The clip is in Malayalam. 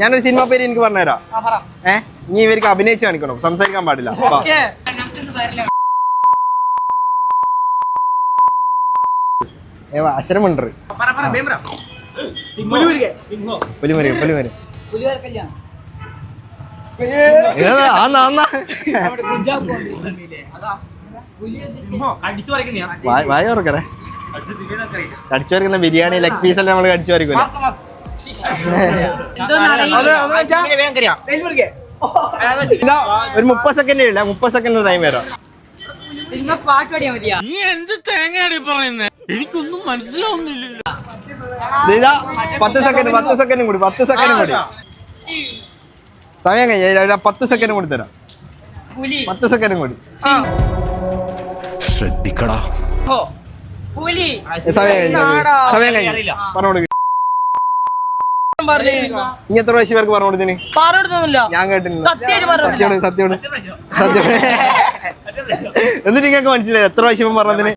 ഞാനൊരു സിനിമ പേര് എനിക്ക് പറഞ്ഞുതരാം. നീ ഇവർക്ക് അഭിനയിച്ച് കാണിക്കണം, സംസാരിക്കാൻ പാടില്ല. അക്ഷരമുണ്ട്. കടിച്ചു വരക്കുന്ന ബിരിയാണി ലെഗ് പീസ് അല്ലേ നമ്മള് കടിച്ചു വരക്കൂല. ഒരു 30 സെക്കൻഡ് ഇല്ല, 30 സെക്കൻഡ് ടൈം വരാം. എനിക്കൊന്നും മനസ്സിലാവുന്നില്ല. 10 സെക്കൻഡ് കൂടി. സമയം കഴിഞ്ഞ 10 സെക്കൻഡ് കൂടി തരാം. 10 സെക്കൻഡ് കൂടി. ശ്രദ്ധിക്കടാ. സമയം കഴിഞ്ഞ പറഞ്ഞോളൂ. ഇനി എത്ര പ്രാവശ്യം പേർക്ക് പറഞ്ഞു കൊടുത്തിന്? ഞാൻ കേട്ടില്ല. സത്യോട് എന്നിട്ട് നിങ്ങൾക്ക് മനസ്സിലായി എത്ര പ്രാവശ്യം പറഞ്ഞതിന്?